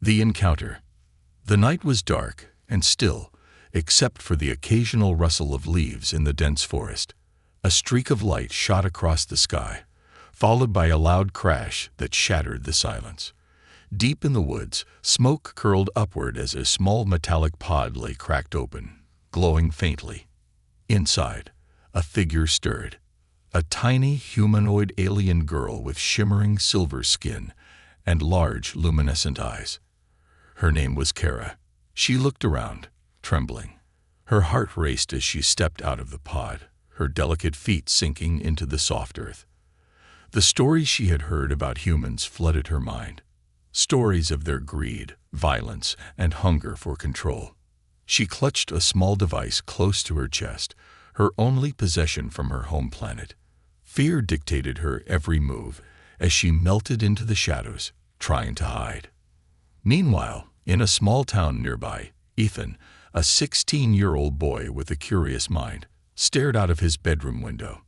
The encounter. The night was dark and still, except for the occasional rustle of leaves in the dense forest. A streak of light shot across the sky, followed by a loud crash that shattered the silence. Deep in the woods, smoke curled upward as a small metallic pod lay cracked open, glowing faintly. Inside, a figure stirred. A tiny humanoid alien girl with shimmering silver skin and large luminescent eyes. Her name was Kara. She looked around, trembling. Her heart raced as she stepped out of the pod, her delicate feet sinking into the soft earth. The stories she had heard about humans flooded her mind. Stories of their greed, violence, and hunger for control. She clutched a small device close to her chest, her only possession from her home planet. Fear dictated her every move as she melted into the shadows, trying to hide. Meanwhile, in a small town nearby, Ethan, a 16-year-old boy with a curious mind, stared out of his bedroom window.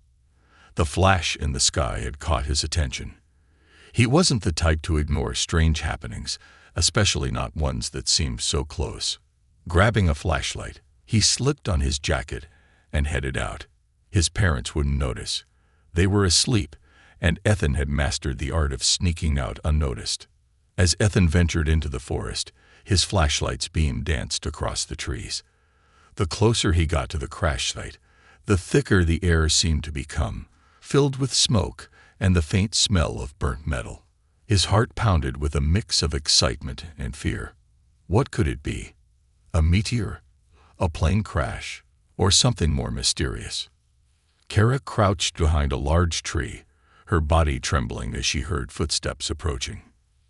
The flash in the sky had caught his attention. He wasn't the type to ignore strange happenings, especially not ones that seemed so close. Grabbing a flashlight, he slipped on his jacket and headed out. His parents wouldn't notice. They were asleep, and Ethan had mastered the art of sneaking out unnoticed. As Ethan ventured into the forest, his flashlight's beam danced across the trees. The closer he got to the crash site, the thicker the air seemed to become, filled with smoke and the faint smell of burnt metal. His heart pounded with a mix of excitement and fear. What could it be? A meteor? A plane crash? Or something more mysterious? Kara crouched behind a large tree, her body trembling as she heard footsteps approaching.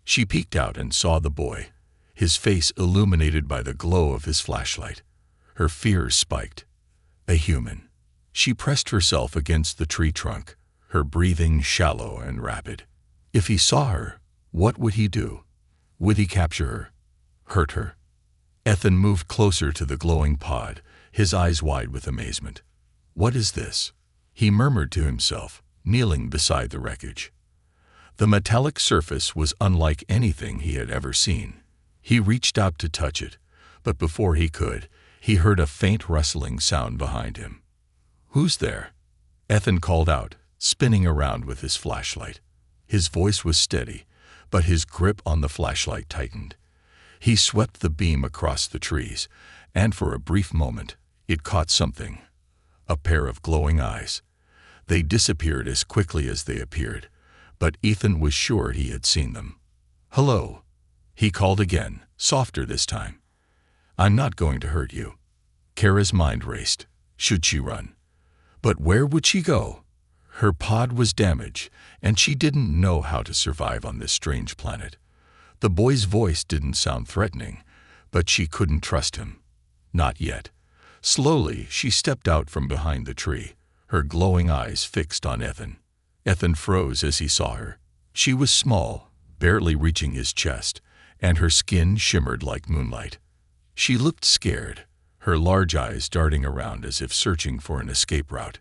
She peeked out and saw the boy, his face illuminated by the glow of his flashlight. Her fears spiked. A human. She pressed herself against the tree trunk, her breathing shallow and rapid. If he saw her, what would he do? Would he capture her? Hurt her? Ethan moved closer to the glowing pod, his eyes wide with amazement. What is this? He murmured to himself, kneeling beside the wreckage. The metallic surface was unlike anything he had ever seen. He reached out to touch it, but before he could, he heard a faint rustling sound behind him. "Who's there?" Ethan called out, spinning around with his flashlight. His voice was steady, but his grip on the flashlight tightened. He swept the beam across the trees, and for a brief moment, it caught something. A pair of glowing eyes. They disappeared as quickly as they appeared, but Ethan was sure he had seen them. "Hello," he called again, softer this time. "I'm not going to hurt you." Kara's mind raced. Should she run? But where would she go? Her pod was damaged, and she didn't know how to survive on this strange planet. The boy's voice didn't sound threatening, but she couldn't trust him. Not yet. Slowly, she stepped out from behind the tree, her glowing eyes fixed on Ethan. Ethan froze as he saw her. She was small, barely reaching his chest, and her skin shimmered like moonlight. She looked scared, her large eyes darting around as if searching for an escape route.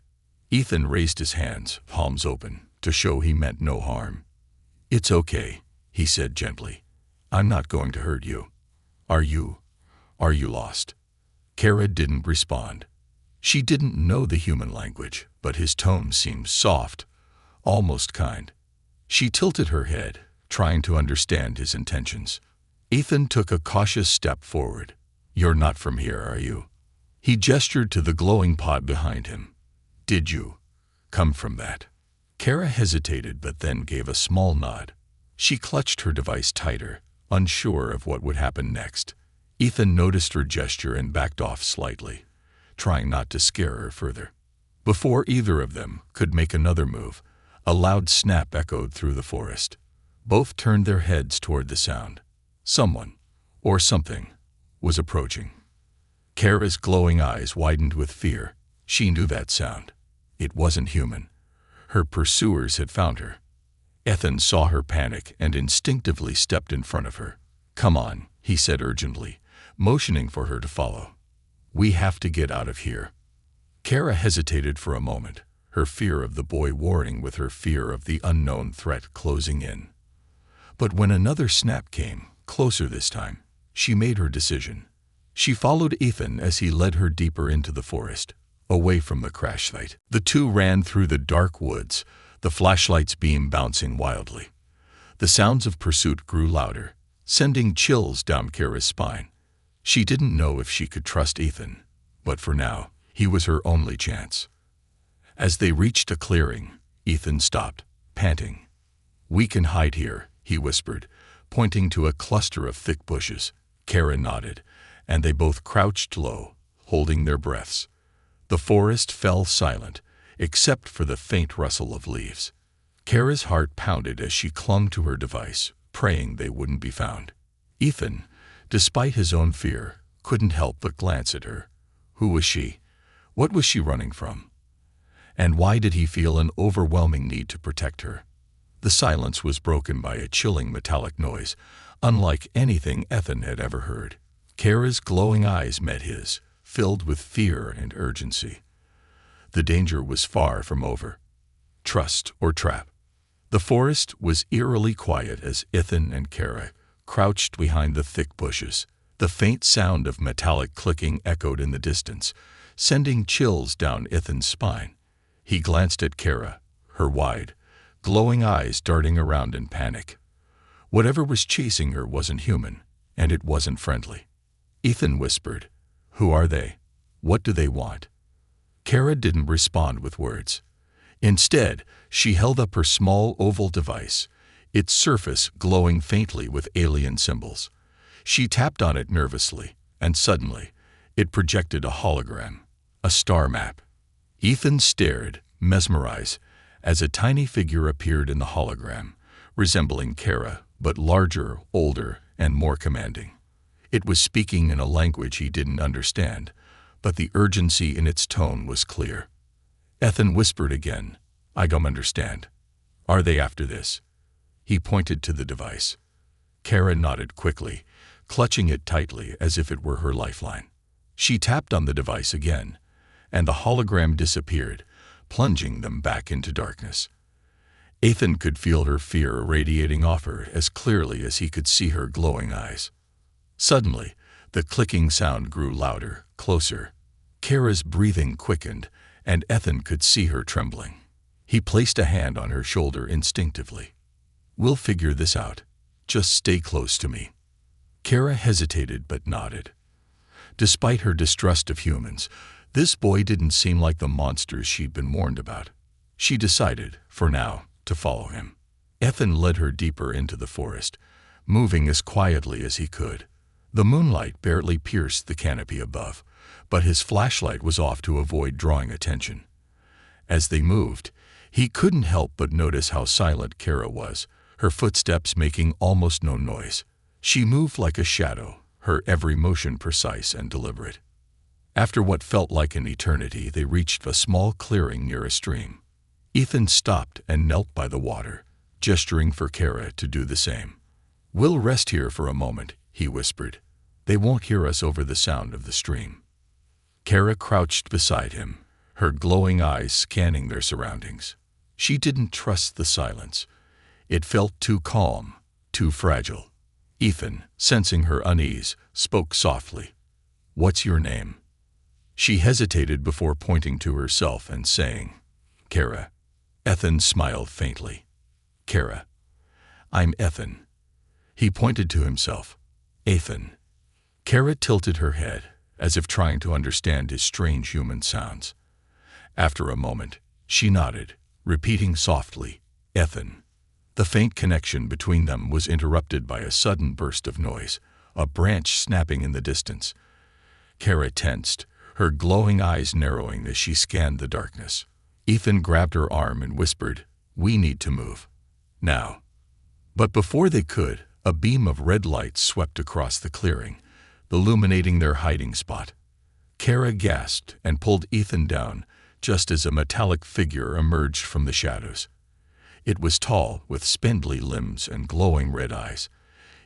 Ethan raised his hands, palms open, to show he meant no harm. "It's okay," he said gently. "I'm not going to hurt you. Are you lost?" Kara didn't respond. She didn't know the human language, but his tone seemed soft, almost kind. She tilted her head, trying to understand his intentions. Ethan took a cautious step forward. "You're not from here, are you?" He gestured to the glowing pod behind him. "Did you come from that?" Kara hesitated but then gave a small nod. She clutched her device tighter, unsure of what would happen next. Ethan noticed her gesture and backed off slightly, trying not to scare her further. Before either of them could make another move, a loud snap echoed through the forest. Both turned their heads toward the sound. Someone, or something, was approaching. Kara's glowing eyes widened with fear. She knew that sound. It wasn't human. Her pursuers had found her. Ethan saw her panic and instinctively stepped in front of her. "Come on," he said urgently, motioning for her to follow. "We have to get out of here." Kara hesitated for a moment, her fear of the boy warring with her fear of the unknown threat closing in. But when another snap came, closer this time. She made her decision. She followed Ethan as he led her deeper into the forest, away from the crash site. The two ran through the dark woods, the flashlight's beam bouncing wildly. The sounds of pursuit grew louder, sending chills down Kara's spine. She didn't know if she could trust Ethan, but for now, he was her only chance. As they reached a clearing, Ethan stopped, panting. "We can hide here," he whispered, pointing to a cluster of thick bushes. Kara nodded, and they both crouched low, holding their breaths. The forest fell silent, except for the faint rustle of leaves. Kara's heart pounded as she clung to her device, praying they wouldn't be found. Ethan, despite his own fear, couldn't help but glance at her. Who was she? What was she running from? And why did he feel an overwhelming need to protect her? The silence was broken by a chilling metallic noise, unlike anything Ethan had ever heard. Kara's glowing eyes met his, filled with fear and urgency. The danger was far from over. Trust or trap? The forest was eerily quiet as Ethan and Kara crouched behind the thick bushes. The faint sound of metallic clicking echoed in the distance, sending chills down Ethan's spine. He glanced at Kara, her wide, glowing eyes darting around in panic. Whatever was chasing her wasn't human, and it wasn't friendly. Ethan whispered, "Who are they? What do they want?" Kara didn't respond with words. Instead, she held up her small oval device, its surface glowing faintly with alien symbols. She tapped on it nervously, and suddenly, it projected a hologram, a star map. Ethan stared, mesmerized, as a tiny figure appeared in the hologram, resembling Kara, but larger, older, and more commanding. It was speaking in a language he didn't understand, but the urgency in its tone was clear. Ethan whispered again, "I don't understand. Are they after this?" He pointed to the device. Kara nodded quickly, clutching it tightly as if it were her lifeline. She tapped on the device again, and the hologram disappeared, plunging them back into darkness. Ethan could feel her fear radiating off her as clearly as he could see her glowing eyes. Suddenly, the clicking sound grew louder, closer. Kara's breathing quickened, and Ethan could see her trembling. He placed a hand on her shoulder instinctively. "We'll figure this out. Just stay close to me." Kara hesitated but nodded. Despite her distrust of humans, this boy didn't seem like the monsters she'd been warned about. She decided, for now, to follow him. Ethan led her deeper into the forest, moving as quietly as he could. The moonlight barely pierced the canopy above, but his flashlight was off to avoid drawing attention. As they moved, he couldn't help but notice how silent Kara was, her footsteps making almost no noise. She moved like a shadow, her every motion precise and deliberate. After what felt like an eternity, they reached a small clearing near a stream. Ethan stopped and knelt by the water, gesturing for Kara to do the same. "We'll rest here for a moment," he whispered. "They won't hear us over the sound of the stream." Kara crouched beside him, her glowing eyes scanning their surroundings. She didn't trust the silence. It felt too calm, too fragile. Ethan, sensing her unease, spoke softly. "What's your name?" She hesitated before pointing to herself and saying, "Kara." Ethan smiled faintly. "Kara. I'm Ethan." He pointed to himself. "Ethan." Kara tilted her head, as if trying to understand his strange human sounds. After a moment, she nodded, repeating softly, "Ethan." The faint connection between them was interrupted by a sudden burst of noise, a branch snapping in the distance. Kara tensed, her glowing eyes narrowing as she scanned the darkness. Ethan grabbed her arm and whispered, "We need to move. Now." But before they could, a beam of red light swept across the clearing, illuminating their hiding spot. Kara gasped and pulled Ethan down, just as a metallic figure emerged from the shadows. It was tall, with spindly limbs and glowing red eyes.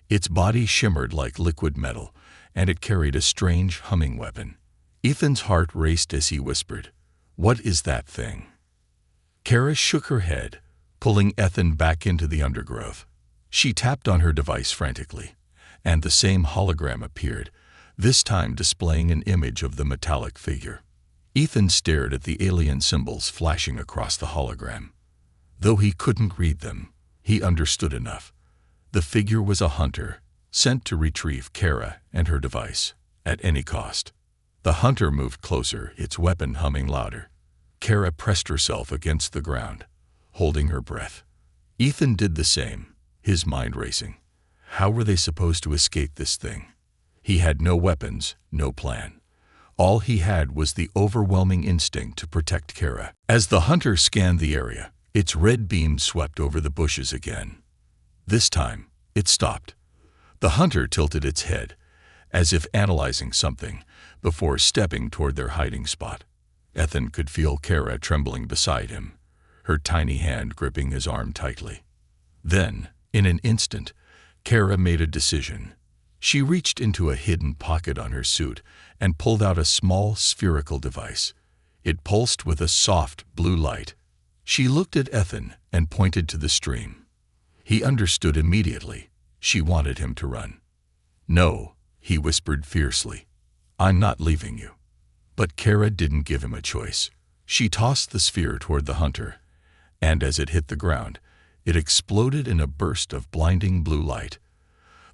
Its body shimmered like liquid metal, and it carried a strange humming weapon. Ethan's heart raced as he whispered, "What is that thing?" Kara shook her head, pulling Ethan back into the undergrowth. She tapped on her device frantically, and the same hologram appeared, this time displaying an image of the metallic figure. Ethan stared at the alien symbols flashing across the hologram. Though he couldn't read them, he understood enough. The figure was a hunter, sent to retrieve Kara and her device, at any cost. The hunter moved closer, its weapon humming louder. Kara pressed herself against the ground, holding her breath. Ethan did the same, his mind racing. How were they supposed to escape this thing? He had no weapons, no plan. All he had was the overwhelming instinct to protect Kara. As the hunter scanned the area, its red beam swept over the bushes again. This time, it stopped. The hunter tilted its head, as if analyzing something, before stepping toward their hiding spot. Ethan could feel Kara trembling beside him, her tiny hand gripping his arm tightly. Then, in an instant, Kara made a decision. She reached into a hidden pocket on her suit and pulled out a small spherical device. It pulsed with a soft blue light. She looked at Ethan and pointed to the stream. He understood immediately. She wanted him to run. "No," he whispered fiercely. "I'm not leaving you." But Kara didn't give him a choice. She tossed the sphere toward the hunter, and as it hit the ground, it exploded in a burst of blinding blue light.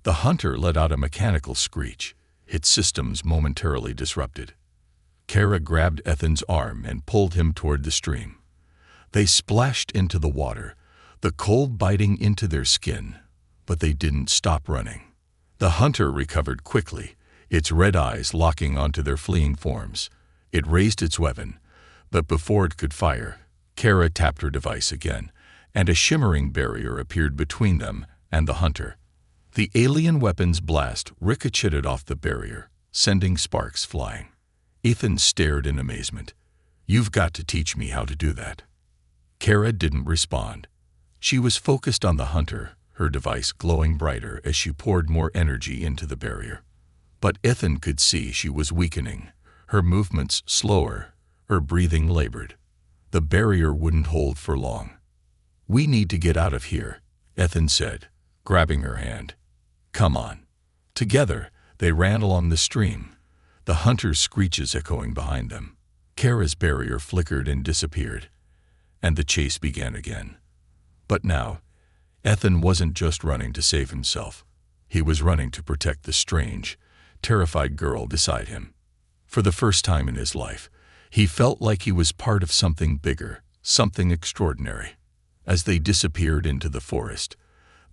The hunter let out a mechanical screech, its systems momentarily disrupted. Kara grabbed Ethan's arm and pulled him toward the stream. They splashed into the water, the cold biting into their skin, but they didn't stop running. The hunter recovered quickly, its red eyes locking onto their fleeing forms. It raised its weapon, but before it could fire, Kara tapped her device again, and a shimmering barrier appeared between them and the hunter. The alien weapon's blast ricocheted off the barrier, sending sparks flying. Ethan stared in amazement. "You've got to teach me how to do that." Kara didn't respond. She was focused on the hunter, her device glowing brighter as she poured more energy into the barrier. But Ethan could see she was weakening, her movements slower, her breathing labored. The barrier wouldn't hold for long. "We need to get out of here," Ethan said, grabbing her hand. "Come on." Together, they ran along the stream, the hunter's screeches echoing behind them. Kara's barrier flickered and disappeared, and the chase began again. But now, Ethan wasn't just running to save himself. He was running to protect the strange, terrified girl beside him. For the first time in his life, he felt like he was part of something bigger, something extraordinary. As they disappeared into the forest,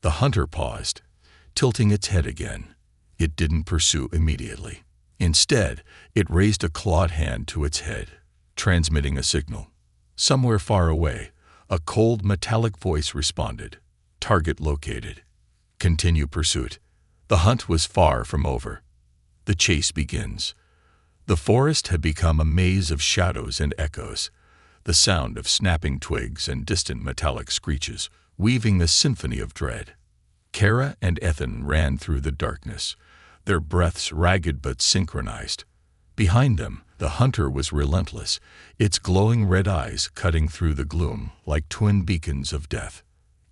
the hunter paused, tilting its head again. It didn't pursue immediately. Instead, it raised a clawed hand to its head, transmitting a signal. Somewhere far away, a cold metallic voice responded. "Target located. Continue pursuit." The hunt was far from over. The chase begins. The forest had become a maze of shadows and echoes, the sound of snapping twigs and distant metallic screeches, weaving a symphony of dread. Kara and Ethan ran through the darkness, their breaths ragged but synchronized. Behind them, the hunter was relentless, its glowing red eyes cutting through the gloom like twin beacons of death.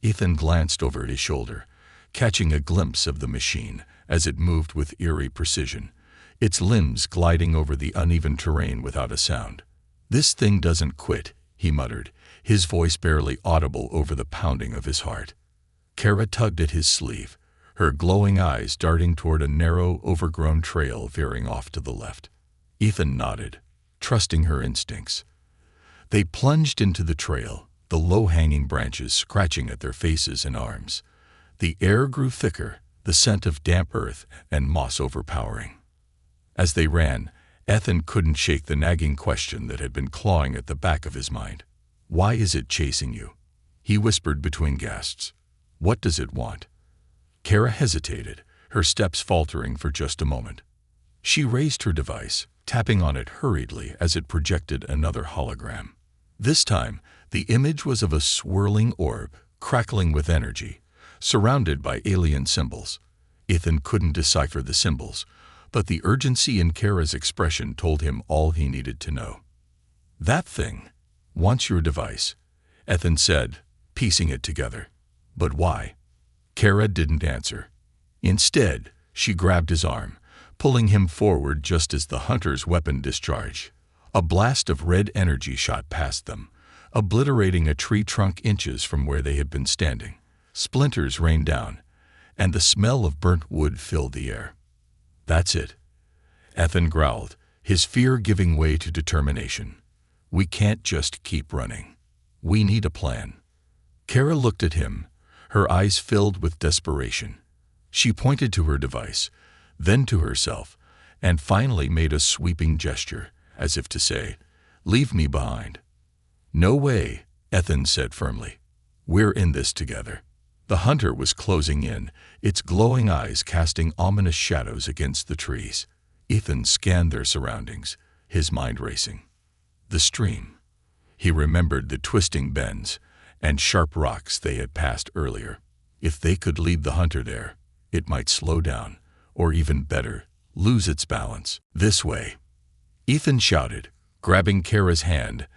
Ethan glanced over his shoulder, catching a glimpse of the machine as it moved with eerie precision, its limbs gliding over the uneven terrain without a sound. "This thing doesn't quit," he muttered, his voice barely audible over the pounding of his heart. Kara tugged at his sleeve, her glowing eyes darting toward a narrow, overgrown trail veering off to the left. Ethan nodded, trusting her instincts. They plunged into the trail, the low-hanging branches scratching at their faces and arms. The air grew thicker, the scent of damp earth and moss overpowering. As they ran, Ethan couldn't shake the nagging question that had been clawing at the back of his mind. "Why is it chasing you?" he whispered between gasps. "What does it want?" Kara hesitated, her steps faltering for just a moment. She raised her device, tapping on it hurriedly as it projected another hologram. This time, the image was of a swirling orb, crackling with energy, surrounded by alien symbols. Ethan couldn't decipher the symbols, but the urgency in Kara's expression told him all he needed to know. "That thing wants your device," Ethan said, piecing it together. "But why?" Kara didn't answer. Instead, She grabbed his arm, pulling him forward just as the hunter's weapon discharged. A blast of red energy shot past them, obliterating a tree trunk inches from where they had been standing. Splinters rained down, and the smell of burnt wood filled the air. "That's it," Ethan growled, his fear giving way to determination. "We can't just keep running. We need a plan." Kara looked at him, her eyes filled with desperation. She pointed to her device, then to herself, and finally made a sweeping gesture, as if to say, "Leave me behind." "No way," Ethan said firmly. "We're in this together." The hunter was closing in, its glowing eyes casting ominous shadows against the trees. Ethan scanned their surroundings, his mind racing. The stream. He remembered the twisting bends and sharp rocks they had passed earlier. If they could lead the hunter there, it might slow down, or even better, lose its balance. "This way," Ethan shouted, grabbing Kara's hand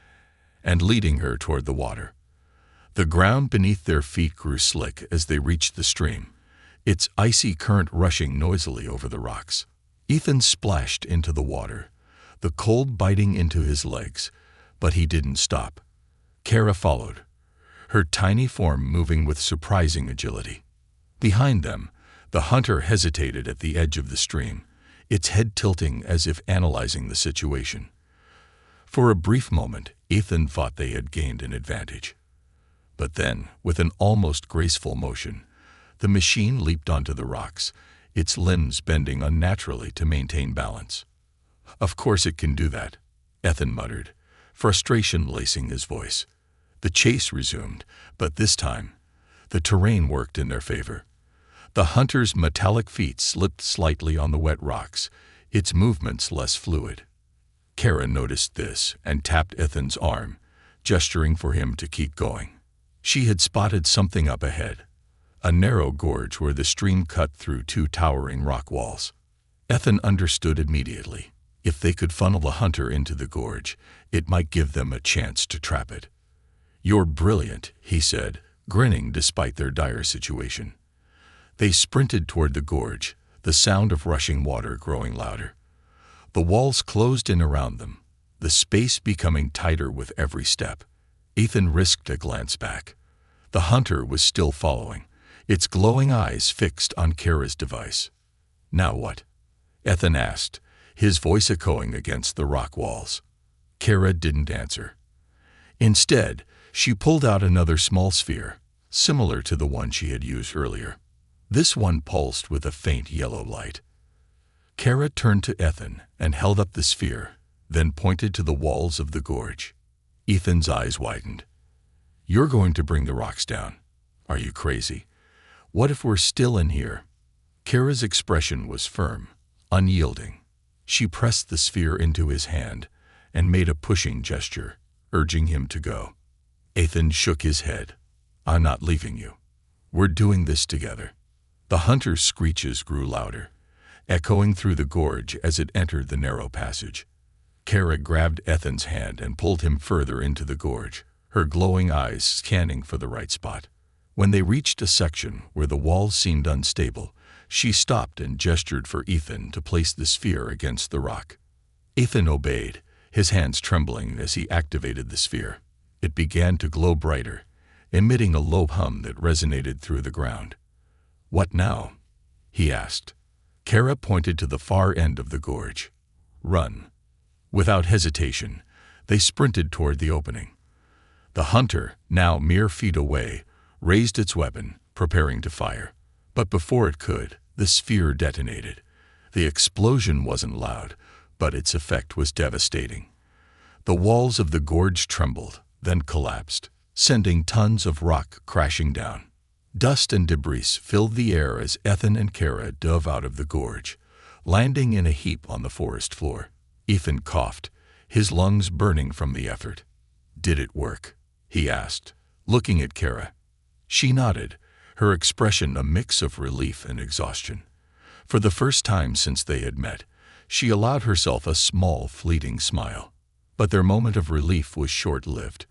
and leading her toward the water. The ground beneath their feet grew slick as they reached the stream, its icy current rushing noisily over the rocks. Ethan splashed into the water, the cold biting into his legs, but he didn't stop. Kara followed, her tiny form moving with surprising agility. Behind them, the hunter hesitated at the edge of the stream, its head tilting as if analyzing the situation. For a brief moment, Ethan thought they had gained an advantage. But then, with an almost graceful motion, the machine leaped onto the rocks, its limbs bending unnaturally to maintain balance. "Of course it can do that," Ethan muttered, frustration lacing his voice. The chase resumed, but this time, the terrain worked in their favor. The hunter's metallic feet slipped slightly on the wet rocks, its movements less fluid. Kara noticed this and tapped Ethan's arm, gesturing for him to keep going. She had spotted something up ahead, a narrow gorge where the stream cut through two towering rock walls. Ethan understood immediately. If they could funnel the hunter into the gorge, it might give them a chance to trap it. "You're brilliant," he said, grinning despite their dire situation. They sprinted toward the gorge, the sound of rushing water growing louder. The walls closed in around them, the space becoming tighter with every step. Ethan risked a glance back. The hunter was still following, its glowing eyes fixed on Kara's device. "Now what?" Ethan asked, his voice echoing against the rock walls. Kara didn't answer. Instead, she pulled out another small sphere, similar to the one she had used earlier. This one pulsed with a faint yellow light. Kara turned to Ethan and held up the sphere, then pointed to the walls of the gorge. Ethan's eyes widened. "You're going to bring the rocks down. Are you crazy? What if we're still in here?" Kara's expression was firm, unyielding. She pressed the sphere into his hand and made a pushing gesture, urging him to go. Ethan shook his head. "I'm not leaving you. We're doing this together." The hunter's screeches grew louder, echoing through the gorge as it entered the narrow passage. Kara grabbed Ethan's hand and pulled him further into the gorge, her glowing eyes scanning for the right spot. When they reached a section where the walls seemed unstable, she stopped and gestured for Ethan to place the sphere against the rock. Ethan obeyed, his hands trembling as he activated the sphere. It began to glow brighter, emitting a low hum that resonated through the ground. "What now?" he asked. Kara pointed to the far end of the gorge. "Run." Without hesitation, they sprinted toward the opening. The hunter, now mere feet away, raised its weapon, preparing to fire. But before it could, the sphere detonated. The explosion wasn't loud, but its effect was devastating. The walls of the gorge trembled, then collapsed, sending tons of rock crashing down. Dust and debris filled the air as Ethan and Kara dove out of the gorge, landing in a heap on the forest floor. Ethan coughed, his lungs burning from the effort. "Did it work?" he asked, looking at Kara. She nodded, her expression a mix of relief and exhaustion. For the first time since they had met, she allowed herself a small, fleeting smile. But their moment of relief was short-lived.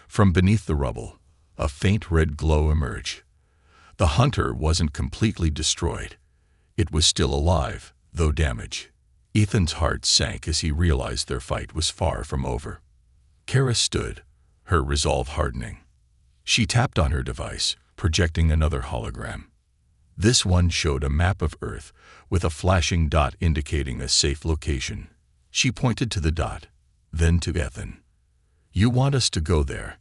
From beneath the rubble, a faint red glow emerged. The hunter wasn't completely destroyed. It was still alive, though damaged. Ethan's heart sank as he realized their fight was far from over. Kara stood, her resolve hardening. She tapped on her device, projecting another hologram. This one showed a map of Earth, with a flashing dot indicating a safe location. She pointed to the dot, then to Ethan. "You want us to go there?"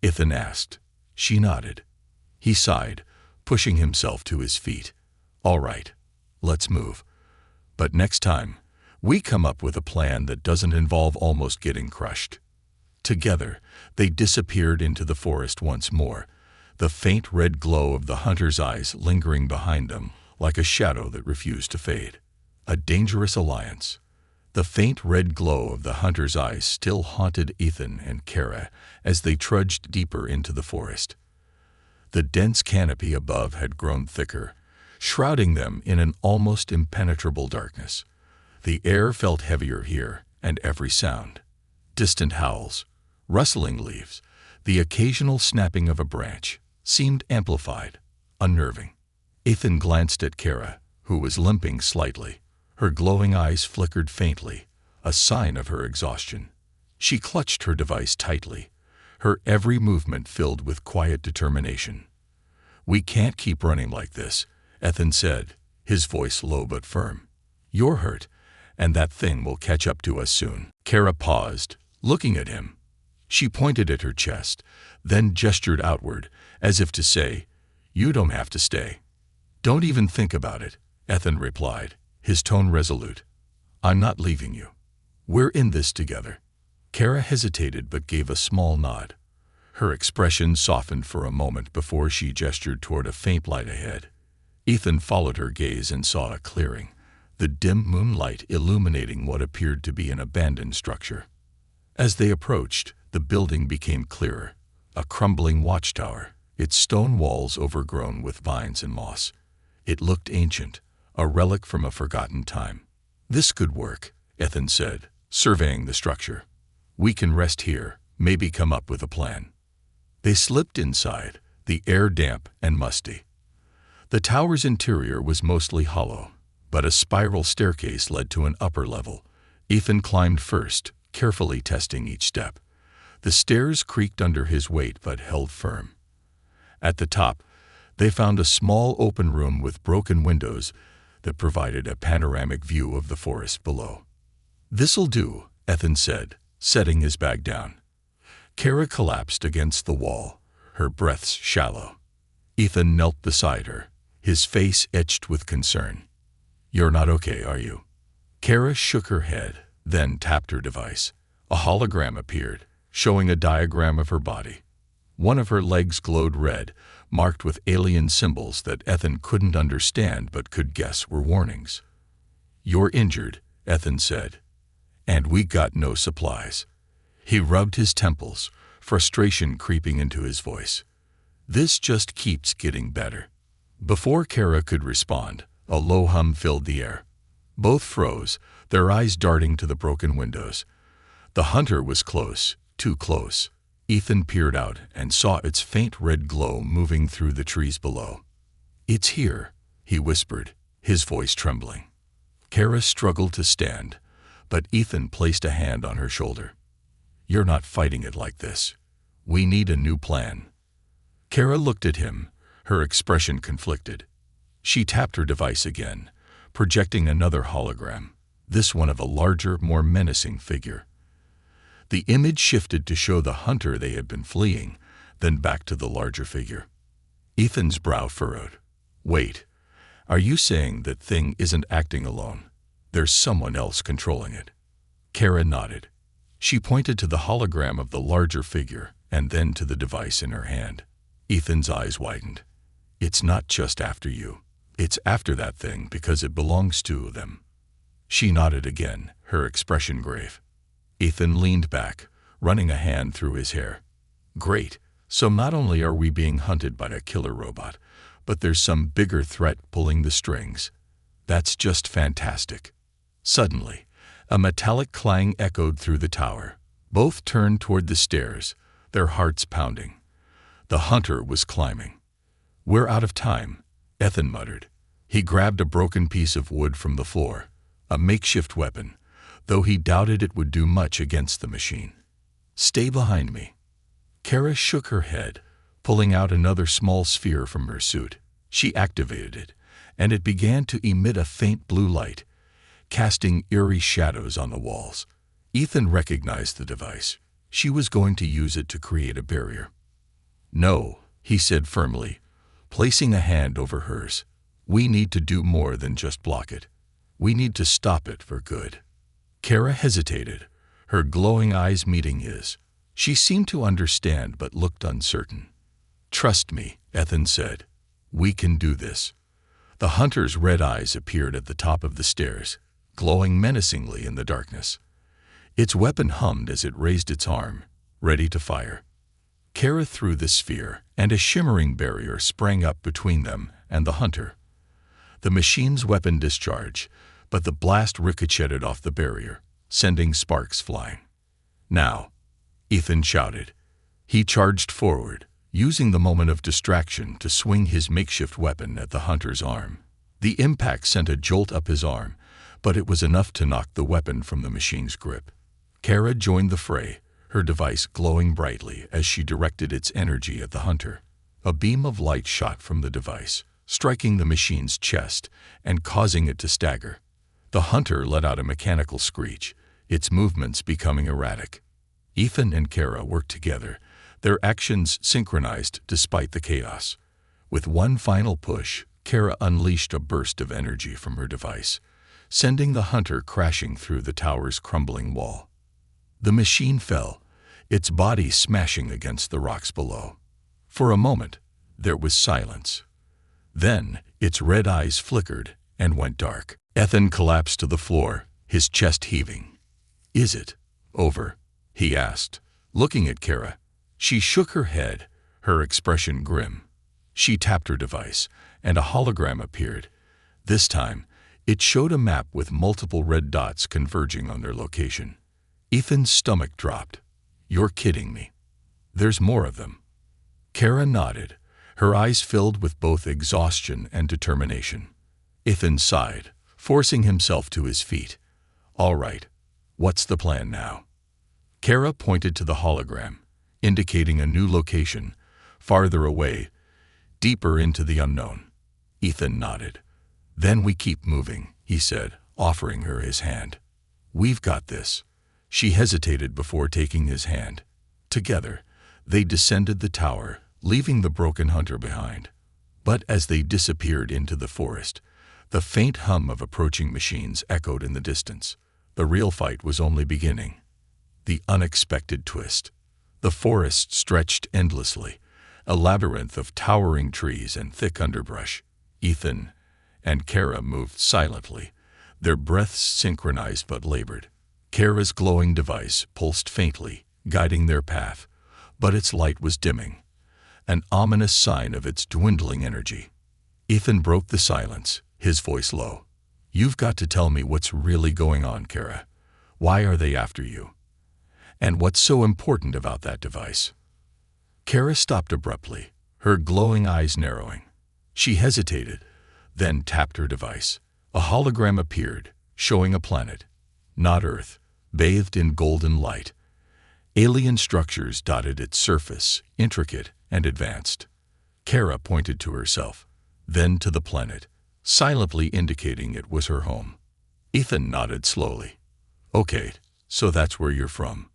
Ethan asked. She nodded. He sighed, pushing himself to his feet. "All right, let's move. But next time, we come up with a plan that doesn't involve almost getting crushed." Together, they disappeared into the forest once more, the faint red glow of the hunter's eyes lingering behind them like a shadow that refused to fade. A dangerous alliance. The faint red glow of the hunter's eyes still haunted Ethan and Kara as they trudged deeper into the forest. The dense canopy above had grown thicker, shrouding them in an almost impenetrable darkness. The air felt heavier here, and every sound, distant howls, rustling leaves, the occasional snapping of a branch, seemed amplified, unnerving. Ethan glanced at Kara, who was limping slightly. Her glowing eyes flickered faintly, a sign of her exhaustion. She clutched her device tightly, her every movement filled with quiet determination. "We can't keep running like this," Ethan said, his voice low but firm. "You're hurt, and that thing will catch up to us soon." Kara paused, looking at him. She pointed at her chest, then gestured outward, as if to say, "You don't have to stay." "Don't even think about it," Ethan replied, his tone resolute. "I'm not leaving you. We're in this together." Kara hesitated but gave a small nod. Her expression softened for a moment before she gestured toward a faint light ahead. Ethan followed her gaze and saw a clearing, the dim moonlight illuminating what appeared to be an abandoned structure. As they approached, the building became clearer, a crumbling watchtower, its stone walls overgrown with vines and moss. It looked ancient, a relic from a forgotten time. "This could work," Ethan said, surveying the structure. "We can rest here, maybe come up with a plan." They slipped inside, the air damp and musty. The tower's interior was mostly hollow, but a spiral staircase led to an upper level. Ethan climbed first, carefully testing each step. The stairs creaked under his weight but held firm. At the top, they found a small open room with broken windows that provided a panoramic view of the forest below. "This'll do," Ethan said, setting his bag down. Kara collapsed against the wall, her breaths shallow. Ethan knelt beside her, his face etched with concern. "You're not okay, are you?" Kara shook her head, then tapped her device. A hologram appeared, showing a diagram of her body. One of her legs glowed red, marked with alien symbols that Ethan couldn't understand but could guess were warnings. "You're injured," Ethan said, "and we got no supplies." He rubbed his temples, frustration creeping into his voice. "This just keeps getting better." Before Kara could respond, a low hum filled the air. Both froze, their eyes darting to the broken windows. The hunter was close, too close. Ethan peered out and saw its faint red glow moving through the trees below. "It's here," he whispered, his voice trembling. Kara struggled to stand, but Ethan placed a hand on her shoulder. "You're not fighting it like this. We need a new plan." Kara looked at him, her expression conflicted. She tapped her device again, projecting another hologram, this one of a larger, more menacing figure. The image shifted to show the hunter they had been fleeing, then back to the larger figure. Ethan's brow furrowed. "Wait, are you saying that thing isn't acting alone? There's someone else controlling it?" Kara nodded. She pointed to the hologram of the larger figure and then to the device in her hand. Ethan's eyes widened. "It's not just after you. It's after that thing because it belongs to them." She nodded again, her expression grave. Ethan leaned back, running a hand through his hair. "Great, so not only are we being hunted by a killer robot, but there's some bigger threat pulling the strings. That's just fantastic." Suddenly, a metallic clang echoed through the tower. Both turned toward the stairs, their hearts pounding. The hunter was climbing. "We're out of time," Ethan muttered. He grabbed a broken piece of wood from the floor, a makeshift weapon, though he doubted it would do much against the machine. "Stay behind me." Kara shook her head, pulling out another small sphere from her suit. She activated it, and it began to emit a faint blue light, casting eerie shadows on the walls. Ethan recognized the device. She was going to use it to create a barrier. "No," he said firmly, placing a hand over hers. "We need to do more than just block it. We need to stop it for good." Kara hesitated, her glowing eyes meeting his. She seemed to understand but looked uncertain. "Trust me," Ethan said. "We can do this." The hunter's red eyes appeared at the top of the stairs, glowing menacingly in the darkness. Its weapon hummed as it raised its arm, ready to fire. Kara threw the sphere, and a shimmering barrier sprang up between them and the hunter. The machine's weapon discharged, but the blast ricocheted off the barrier, sending sparks flying. "Now," Ethan shouted. He charged forward, using the moment of distraction to swing his makeshift weapon at the hunter's arm. The impact sent a jolt up his arm, but it was enough to knock the weapon from the machine's grip. Kara joined the fray, her device glowing brightly as she directed its energy at the hunter. A beam of light shot from the device, striking the machine's chest and causing it to stagger. The hunter let out a mechanical screech, its movements becoming erratic. Ethan and Kara worked together, their actions synchronized despite the chaos. With one final push, Kara unleashed a burst of energy from her device, sending the hunter crashing through the tower's crumbling wall. The machine fell, its body smashing against the rocks below. For a moment, there was silence. Then, its red eyes flickered and went dark. Ethan collapsed to the floor, his chest heaving. "Is it over?" he asked, looking at Kara. She shook her head, her expression grim. She tapped her device, and a hologram appeared. This time, it showed a map with multiple red dots converging on their location. Ethan's stomach dropped. "You're kidding me. There's more of them." Kara nodded, her eyes filled with both exhaustion and determination. Ethan sighed, forcing himself to his feet. "All right, what's the plan now?" Kara pointed to the hologram, indicating a new location, farther away, deeper into the unknown. Ethan nodded. "Then we keep moving," he said, offering her his hand. "We've got this." She hesitated before taking his hand. Together, they descended the tower, leaving the broken hunter behind. But as they disappeared into the forest, the faint hum of approaching machines echoed in the distance. The real fight was only beginning. The unexpected twist. The forest stretched endlessly, a labyrinth of towering trees and thick underbrush. Ethan and Kara moved silently, their breaths synchronized but labored. Kara's glowing device pulsed faintly, guiding their path, but its light was dimming, an ominous sign of its dwindling energy. Ethan broke the silence, his voice low. "You've got to tell me what's really going on, Kara. Why are they after you? And what's so important about that device?" Kara stopped abruptly, her glowing eyes narrowing. She hesitated, then tapped her device. A hologram appeared, showing a planet, not Earth, bathed in golden light. Alien structures dotted its surface, intricate and advanced. Kara pointed to herself, then to the planet, silently indicating it was her home. Ethan nodded slowly. "Okay, so that's where you're from.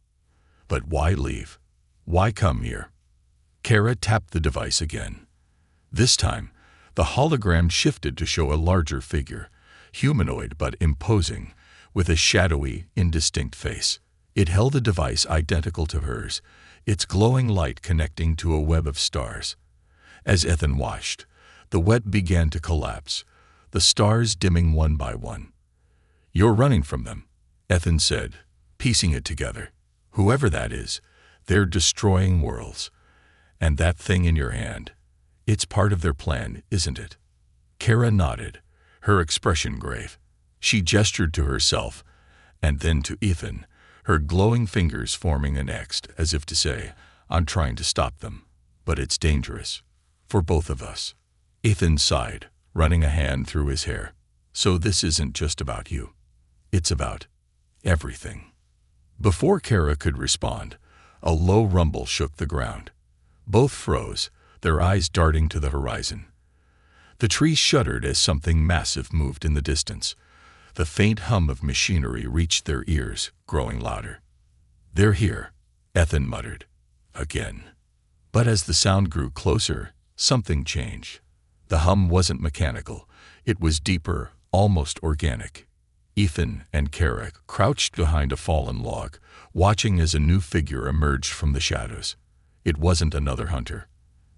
But why leave? Why come here?" Kara tapped the device again. This time, the hologram shifted to show a larger figure, humanoid but imposing, with a shadowy, indistinct face. It held a device identical to hers, its glowing light connecting to a web of stars. As Ethan watched, the web began to collapse, the stars dimming one by one. "You're running from them," Ethan said, piecing it together. "Whoever that is, they're destroying worlds. And that thing in your hand, it's part of their plan, isn't it?" Kara nodded, her expression grave. She gestured to herself, and then to Ethan, her glowing fingers forming an X as if to say, "I'm trying to stop them, but it's dangerous. For both of us." Ethan sighed, running a hand through his hair. "So this isn't just about you. It's about everything." Before Kara could respond, a low rumble shook the ground. Both froze, their eyes darting to the horizon. The trees shuddered as something massive moved in the distance. The faint hum of machinery reached their ears, growing louder. "They're here," Ethan muttered. "Again." But as the sound grew closer, something changed. The hum wasn't mechanical. It was deeper, almost organic. Ethan and Kara crouched behind a fallen log, watching as a new figure emerged from the shadows. It wasn't another hunter.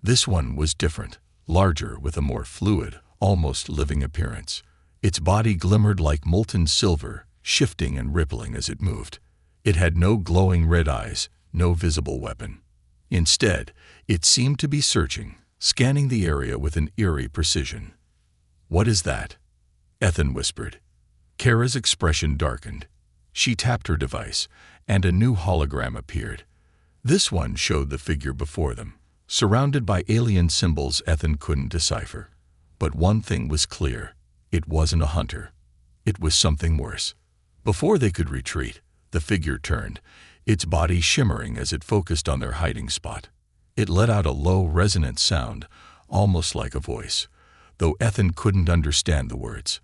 This one was different, larger with a more fluid, almost living appearance. Its body glimmered like molten silver, shifting and rippling as it moved. It had no glowing red eyes, no visible weapon. Instead, it seemed to be searching, scanning the area with an eerie precision. "What is that?" Ethan whispered. Kara's expression darkened. She tapped her device, and a new hologram appeared. This one showed the figure before them, surrounded by alien symbols Ethan couldn't decipher. But one thing was clear. It wasn't a hunter. It was something worse. Before they could retreat, the figure turned, its body shimmering as it focused on their hiding spot. It let out a low, resonant sound, almost like a voice, though Ethan couldn't understand the words.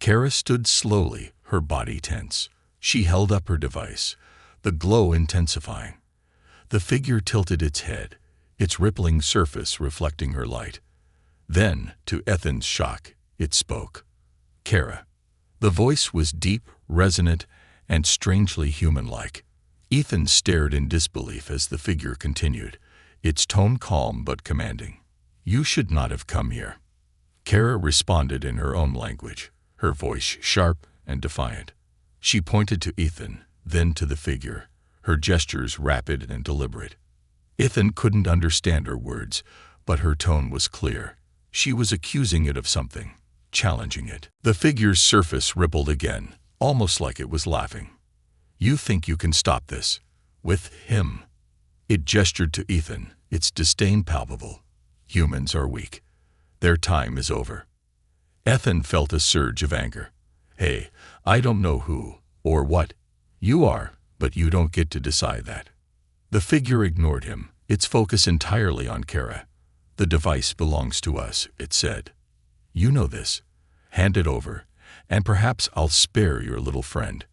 Kara stood slowly, her body tense. She held up her device, the glow intensifying. The figure tilted its head, its rippling surface reflecting her light. Then, to Ethan's shock, it spoke. "Kara." The voice was deep, resonant, and strangely human-like. Ethan stared in disbelief as the figure continued, its tone calm but commanding. "You should not have come here." Kara responded in her own language, her voice sharp and defiant. She pointed to Ethan, then to the figure, her gestures rapid and deliberate. Ethan couldn't understand her words, but her tone was clear. She was accusing it of something, challenging it. The figure's surface rippled again, almost like it was laughing. "You think you can stop this? With him?" It gestured to Ethan, its disdain palpable. "Humans are weak. Their time is over." Ethan felt a surge of anger. "Hey, I don't know who or what you are, but you don't get to decide that." The figure ignored him, its focus entirely on Kara. "The device belongs to us," it said. "You know this. Hand it over, and perhaps I'll spare your little friend."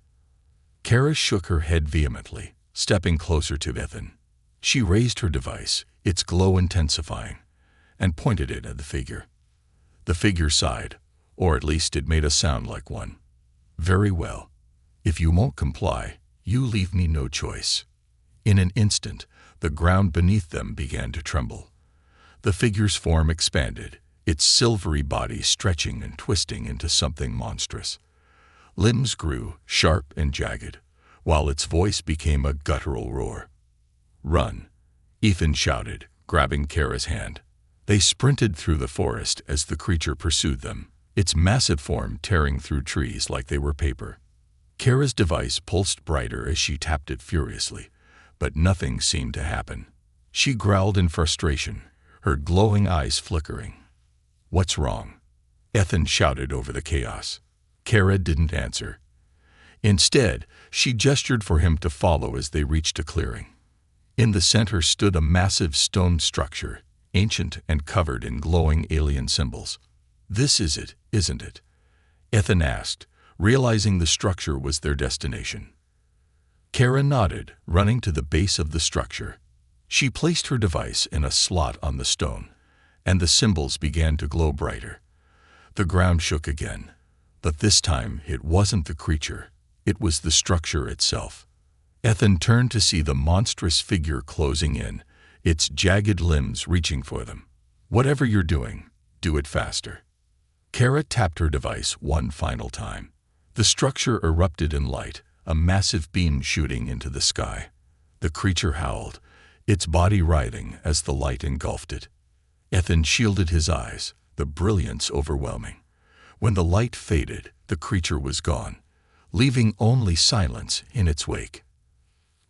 Kara shook her head vehemently, stepping closer to Ethan. She raised her device, its glow intensifying, and pointed it at the figure. The figure sighed, or at least it made a sound like one. "Very well. If you won't comply, you leave me no choice." In an instant, the ground beneath them began to tremble. The figure's form expanded, its silvery body stretching and twisting into something monstrous. Limbs grew, sharp and jagged, while its voice became a guttural roar. "Run!" Ethan shouted, grabbing Kara's hand. They sprinted through the forest as the creature pursued them, its massive form tearing through trees like they were paper. Kara's device pulsed brighter as she tapped it furiously, but nothing seemed to happen. She growled in frustration, her glowing eyes flickering. "What's wrong?" Ethan shouted over the chaos. Kara didn't answer. Instead, she gestured for him to follow as they reached a clearing. In the center stood a massive stone structure, ancient and covered in glowing alien symbols. "This is it, isn't it?" Ethan asked, realizing the structure was their destination. Kara nodded, running to the base of the structure. She placed her device in a slot on the stone, and the symbols began to glow brighter. The ground shook again, but this time it wasn't the creature, it was the structure itself. Ethan turned to see the monstrous figure closing in, its jagged limbs reaching for them. "Whatever you're doing, do it faster." Kara tapped her device one final time. The structure erupted in light, a massive beam shooting into the sky. The creature howled, its body writhing as the light engulfed it. Ethan shielded his eyes, the brilliance overwhelming. When the light faded, the creature was gone, leaving only silence in its wake.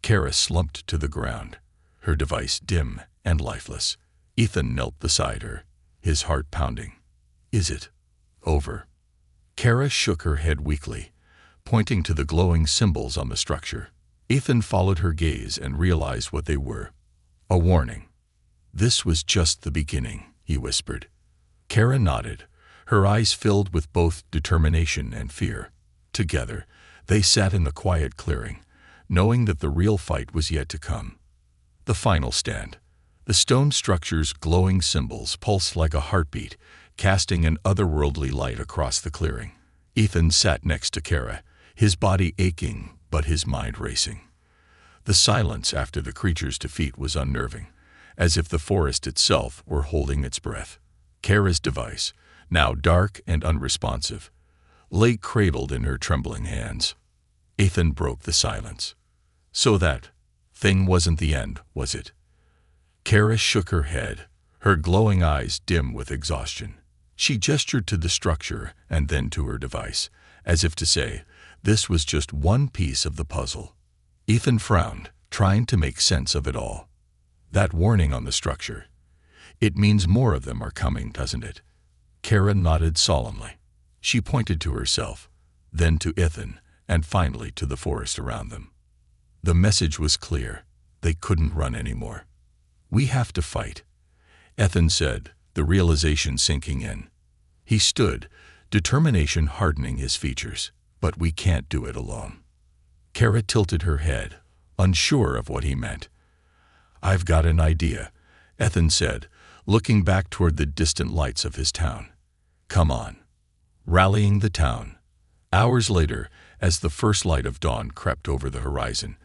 Kara slumped to the ground, her device dim and lifeless. Ethan knelt beside her, his heart pounding. "Is it over. Kara shook her head weakly, pointing to the glowing symbols on the structure. Ethan followed her gaze and realized what they were. A warning. This was just the beginning, he whispered. Kara nodded, her eyes filled with both determination and fear. Together, they sat in the quiet clearing, knowing that the real fight was yet to come. The final stand. The stone structure's glowing symbols pulsed like a heartbeat, casting an otherworldly light across the clearing. Ethan sat next to Kara, his body aching but his mind racing. The silence after the creature's defeat was unnerving, as if the forest itself were holding its breath. Kara's device, now dark and unresponsive, lay cradled in her trembling hands. Ethan broke the silence. So that thing wasn't the end, was it? Kara shook her head, her glowing eyes dim with exhaustion. She gestured to the structure and then to her device, as if to say, this was just one piece of the puzzle. Ethan frowned, trying to make sense of it all. That warning on the structure. It means more of them are coming, doesn't it? Kara nodded solemnly. She pointed to herself, then to Ethan, and finally to the forest around them. The message was clear. They couldn't run anymore. We have to fight, Ethan said, the realization sinking in. He stood, determination hardening his features. But we can't do it alone. Kara tilted her head, unsure of what he meant. I've got an idea, Ethan said, looking back toward the distant lights of his town. Come on. Rallying the town. Hours later, as the first light of dawn crept over the horizon,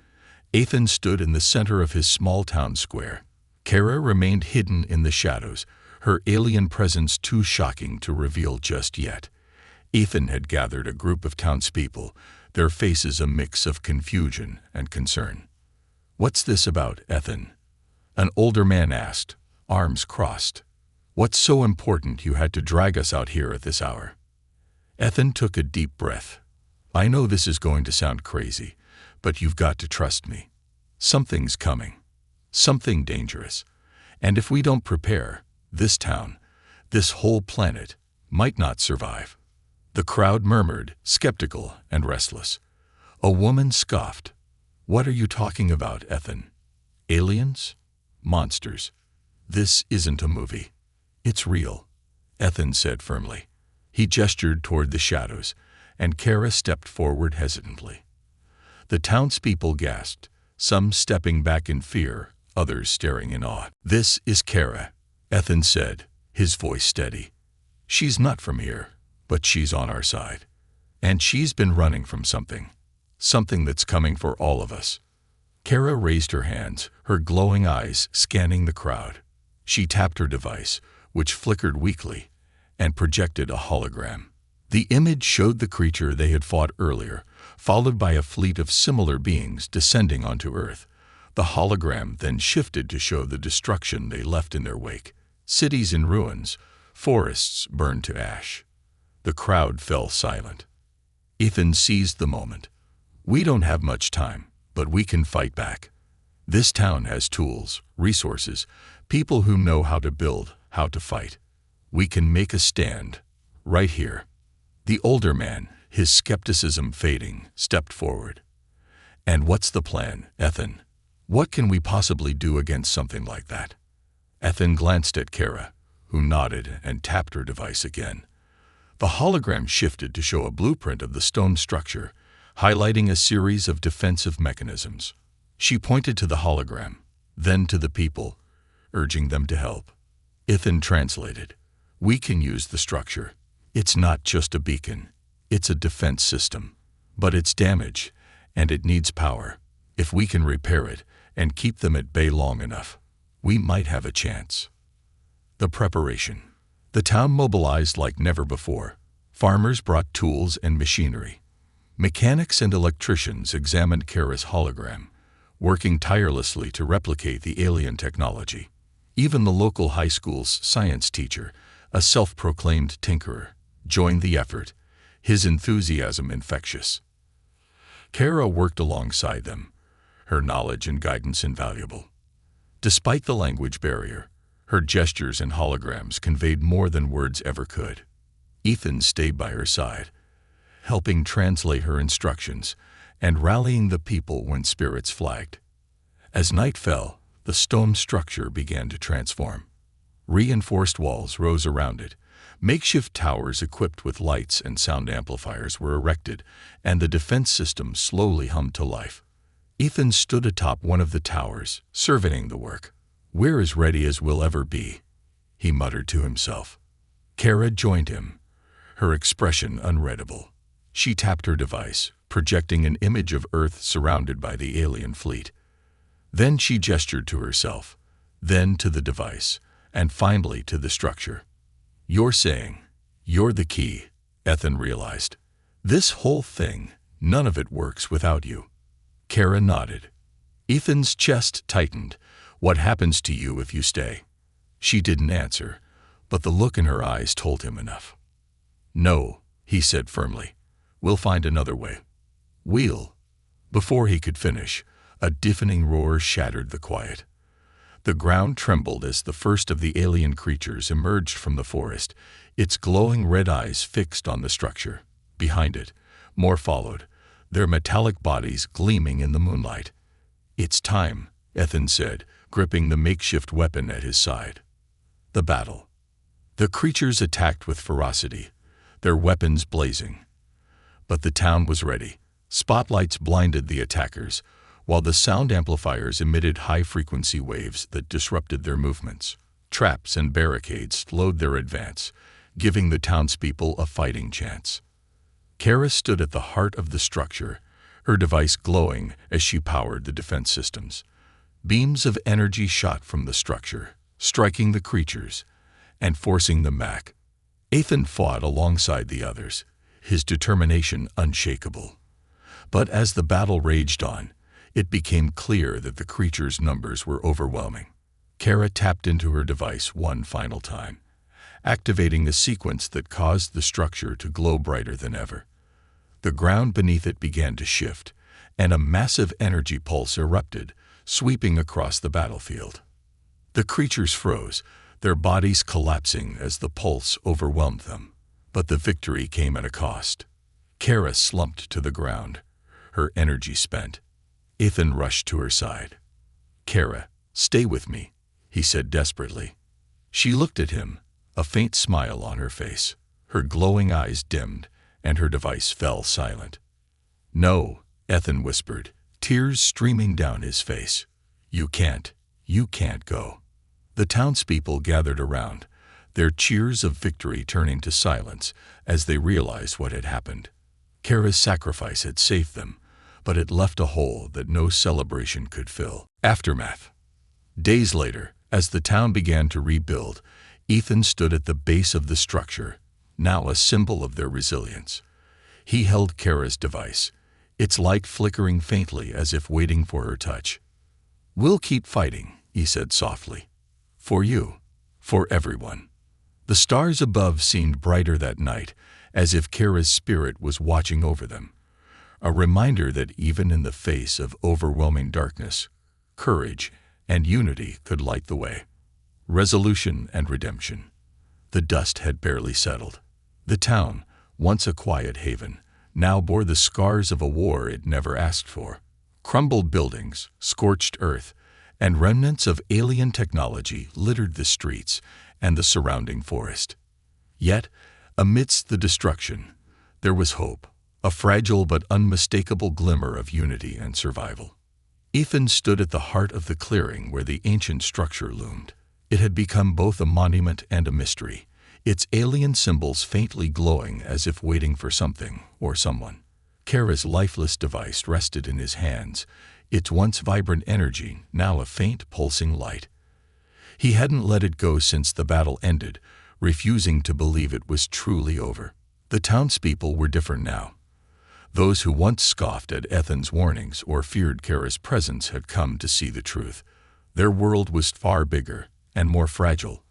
Ethan stood in the center of his small town square. Kara remained hidden in the shadows, her alien presence too shocking to reveal just yet. Ethan had gathered a group of townspeople, their faces a mix of confusion and concern. What's this about, Ethan? An older man asked, arms crossed. What's so important you had to drag us out here at this hour? Ethan took a deep breath. I know this is going to sound crazy, but you've got to trust me. Something's coming. Something dangerous. And if we don't prepare, this town, this whole planet, might not survive. The crowd murmured, skeptical and restless. A woman scoffed. What are you talking about, Ethan? Aliens? Monsters? This isn't a movie. It's real, Ethan said firmly. He gestured toward the shadows, and Kara stepped forward hesitantly. The townspeople gasped, some stepping back in fear, others staring in awe. This is Kara, Ethan said, his voice steady. She's not from here, but she's on our side. And she's been running from something. Something that's coming for all of us. Kara raised her hands, her glowing eyes scanning the crowd. She tapped her device, which flickered weakly, and projected a hologram. The image showed the creature they had fought earlier, followed by a fleet of similar beings descending onto Earth. The hologram then shifted to show the destruction they left in their wake. Cities in ruins, forests burned to ash. The crowd fell silent. Ethan seized the moment. We don't have much time, but we can fight back. This town has tools, resources, people who know how to build, how to fight. We can make a stand, right here. The older man, his skepticism fading, stepped forward. And what's the plan, Ethan? What can we possibly do against something like that? Ethan glanced at Kara, who nodded and tapped her device again. The hologram shifted to show a blueprint of the stone structure, highlighting a series of defensive mechanisms. She pointed to the hologram, then to the people, urging them to help. Ethan translated. We can use the structure. It's not just a beacon. It's a defense system. But it's damaged, and it needs power. If we can repair it and keep them at bay long enough, we might have a chance. The preparation. The town mobilized like never before. Farmers brought tools and machinery. Mechanics and electricians examined Kara's hologram, working tirelessly to replicate the alien technology. Even the local high school's science teacher, a self-proclaimed tinkerer, joined the effort, his enthusiasm infectious. Kara worked alongside them, her knowledge and guidance invaluable. Despite the language barrier, her gestures and holograms conveyed more than words ever could. Ethan stayed by her side, helping translate her instructions and rallying the people when spirits flagged. As night fell, the stone structure began to transform. Reinforced walls rose around it. Makeshift towers equipped with lights and sound amplifiers were erected, and the defense system slowly hummed to life. Ethan stood atop one of the towers, surveying the work. "We're as ready as we'll ever be," he muttered to himself. Kara joined him, her expression unreadable. She tapped her device, projecting an image of Earth surrounded by the alien fleet. Then she gestured to herself, then to the device, and finally to the structure. "You're saying, you're the key," Ethan realized. "This whole thing, none of it works without you." Kara nodded. Ethan's chest tightened. "What happens to you if you stay?" She didn't answer, but the look in her eyes told him enough. "No," he said firmly. "We'll find another way." "We'll." Before he could finish, a deafening roar shattered the quiet. The ground trembled as the first of the alien creatures emerged from the forest, its glowing red eyes fixed on the structure. Behind it, more followed, their metallic bodies gleaming in the moonlight. "It's time," Ethan said, gripping the makeshift weapon at his side. The battle. The creatures attacked with ferocity, their weapons blazing. But the town was ready. Spotlights blinded the attackers, while the sound amplifiers emitted high-frequency waves that disrupted their movements. Traps and barricades slowed their advance, giving the townspeople a fighting chance. Kara stood at the heart of the structure, her device glowing as she powered the defense systems. Beams of energy shot from the structure, striking the creatures and forcing them back. Ethan fought alongside the others, his determination unshakable. But as the battle raged on, it became clear that the creatures' numbers were overwhelming. Kara tapped into her device one final time, activating a sequence that caused the structure to glow brighter than ever. The ground beneath it began to shift, and a massive energy pulse erupted, sweeping across the battlefield. The creatures froze, their bodies collapsing as the pulse overwhelmed them. But the victory came at a cost. Kara slumped to the ground, her energy spent. Ethan rushed to her side. "Kara, stay with me," he said desperately. She looked at him, a faint smile on her face. Her glowing eyes dimmed, and her device fell silent. "No," Ethan whispered, tears streaming down his face. You can't go." The townspeople gathered around, their cheers of victory turning to silence as they realized what had happened. Kara's sacrifice had saved them, but it left a hole that no celebration could fill. Aftermath. Days later, as the town began to rebuild, Ethan stood at the base of the structure, now a symbol of their resilience. He held Kara's device, its light flickering faintly as if waiting for her touch. "We'll keep fighting," he said softly. "For you, for everyone." The stars above seemed brighter that night, as if Kara's spirit was watching over them. A reminder that even in the face of overwhelming darkness, courage and unity could light the way. Resolution and redemption. The dust had barely settled. The town, once a quiet haven, now bore the scars of a war it never asked for. Crumbled buildings, scorched earth, and remnants of alien technology littered the streets and the surrounding forest. Yet, amidst the destruction, there was hope, a fragile but unmistakable glimmer of unity and survival. Ethan stood at the heart of the clearing where the ancient structure loomed. It had become both a monument and a mystery, its alien symbols faintly glowing as if waiting for something or someone. Kara's lifeless device rested in his hands, its once vibrant energy now a faint pulsing light. He hadn't let it go since the battle ended, refusing to believe it was truly over. The townspeople were different now. Those who once scoffed at Ethan's warnings or feared Kara's presence had come to see the truth. Their world was far bigger and more fragile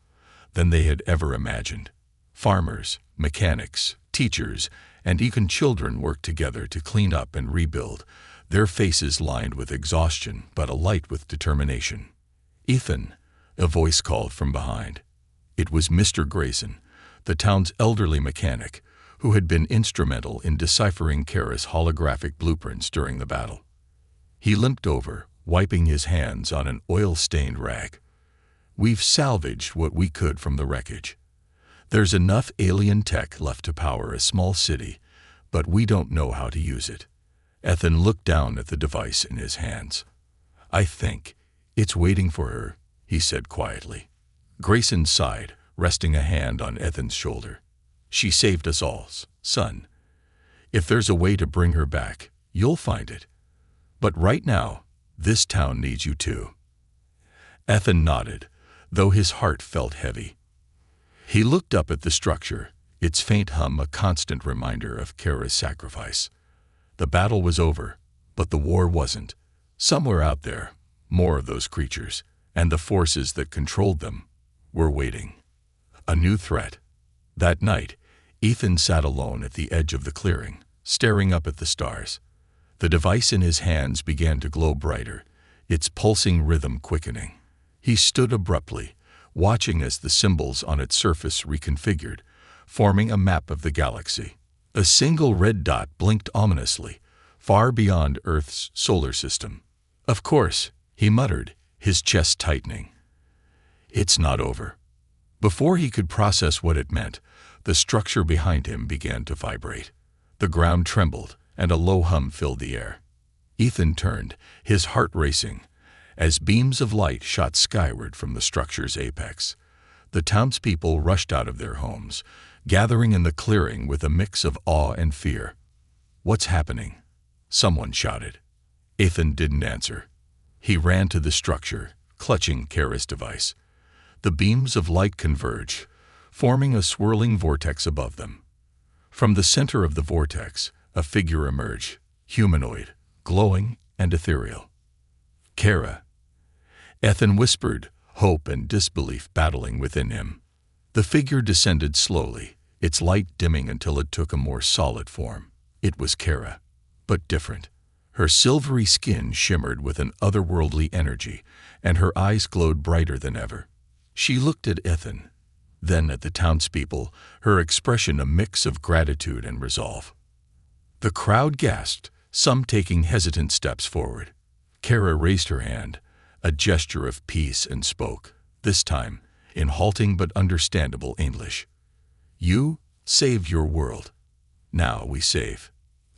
than they had ever imagined. Farmers, mechanics, teachers, and even children worked together to clean up and rebuild, their faces lined with exhaustion but alight with determination. "Ethan," a voice called from behind. It was Mr. Grayson, the town's elderly mechanic, who had been instrumental in deciphering Kara's holographic blueprints during the battle. He limped over, wiping his hands on an oil-stained rag. "We've salvaged what we could from the wreckage. There's enough alien tech left to power a small city, but we don't know how to use it." Ethan looked down at the device in his hands. "I think it's waiting for her," he said quietly. Grayson sighed, resting a hand on Ethan's shoulder. "She saved us all, son. If there's a way to bring her back, you'll find it. But right now, this town needs you too." Ethan nodded, though his heart felt heavy. He looked up at the structure, its faint hum a constant reminder of Kara's sacrifice. The battle was over, but the war wasn't. Somewhere out there, more of those creatures, and the forces that controlled them, were waiting. A new threat. That night, Ethan sat alone at the edge of the clearing, staring up at the stars. The device in his hands began to glow brighter, its pulsing rhythm quickening. He stood abruptly, watching as the symbols on its surface reconfigured, forming a map of the galaxy. A single red dot blinked ominously, far beyond Earth's solar system. "Of course," he muttered, his chest tightening. "It's not over." Before he could process what it meant, the structure behind him began to vibrate. The ground trembled, and a low hum filled the air. Ethan turned, his heart racing, as beams of light shot skyward from the structure's apex. The townspeople rushed out of their homes, gathering in the clearing with a mix of awe and fear. "What's happening?" someone shouted. Ethan didn't answer. He ran to the structure, clutching Kara's device. The beams of light converged, forming a swirling vortex above them. From the center of the vortex, a figure emerged, humanoid, glowing and ethereal. "Kara," Ethan whispered, hope and disbelief battling within him. The figure descended slowly, its light dimming until it took a more solid form. It was Kara, but different. Her silvery skin shimmered with an otherworldly energy, and her eyes glowed brighter than ever. She looked at Ethan, then at the townspeople, her expression a mix of gratitude and resolve. The crowd gasped, some taking hesitant steps forward. Kara raised her hand, a gesture of peace, and spoke, this time in halting but understandable English. "You saved your world. Now we save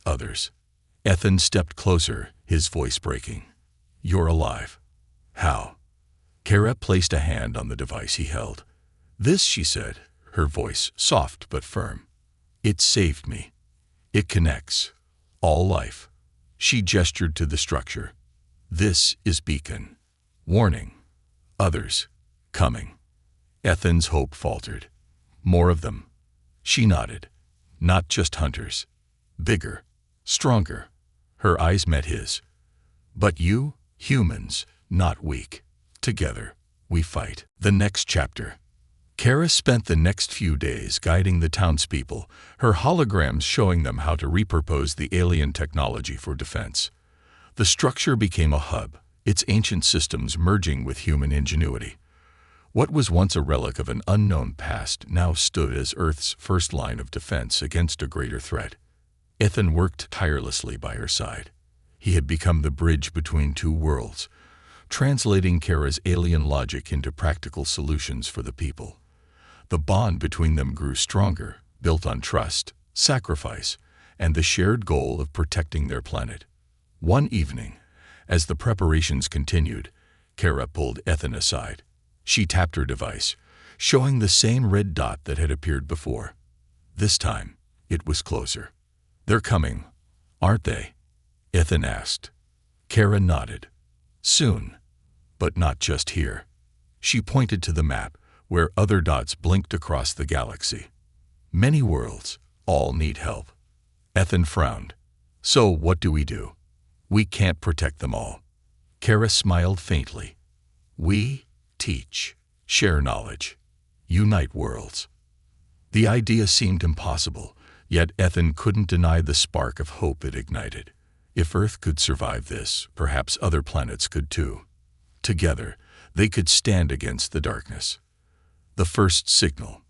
others." Ethan stepped closer, his voice breaking. "You're alive. How?" Kara placed a hand on the device he held. "This," she said, her voice soft but firm. "It saved me. It connects all life." She gestured to the structure. "This is Beacon. Warning. Others. Coming." Ethan's hope faltered. "More of them." She nodded. "Not just hunters. Bigger. Stronger." Her eyes met his. "But you, humans, not weak. Together, we fight." The next chapter. Kara spent the next few days guiding the townspeople, her holograms showing them how to repurpose the alien technology for defense. The structure became a hub, its ancient systems merging with human ingenuity. What was once a relic of an unknown past now stood as Earth's first line of defense against a greater threat. Ethan worked tirelessly by her side. He had become the bridge between two worlds, translating Kara's alien logic into practical solutions for the people. The bond between them grew stronger, built on trust, sacrifice, and the shared goal of protecting their planet. One evening, as the preparations continued, Kara pulled Ethan aside. She tapped her device, showing the same red dot that had appeared before. This time, it was closer. "They're coming, aren't they?" Ethan asked. Kara nodded. "Soon, but not just here." She pointed to the map, where other dots blinked across the galaxy. "Many worlds, all need help." Ethan frowned. "So what do we do? We can't protect them all." Kara smiled faintly. "We teach, share knowledge, unite worlds." The idea seemed impossible, yet Ethan couldn't deny the spark of hope it ignited. If Earth could survive this, perhaps other planets could too. Together, they could stand against the darkness. The first signal.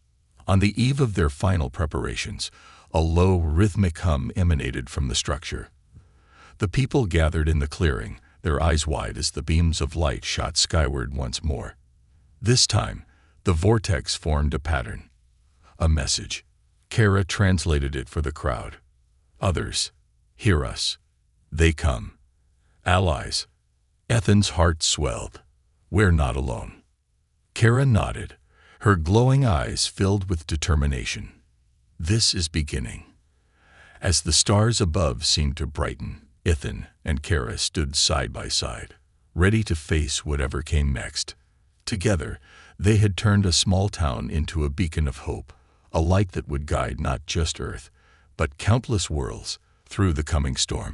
On the eve of their final preparations, a low, rhythmic hum emanated from the structure. The people gathered in the clearing, their eyes wide as the beams of light shot skyward once more. This time, the vortex formed a pattern. A message. Kara translated it for the crowd. Others, hear us. They come. Allies. Ethan's heart swelled. We're not alone. Kara nodded, her glowing eyes filled with determination. This is beginning. As the stars above seemed to brighten, Ethan and Kara stood side by side, ready to face whatever came next. Together, they had turned a small town into a beacon of hope, a light that would guide not just Earth, but countless worlds through the coming storm.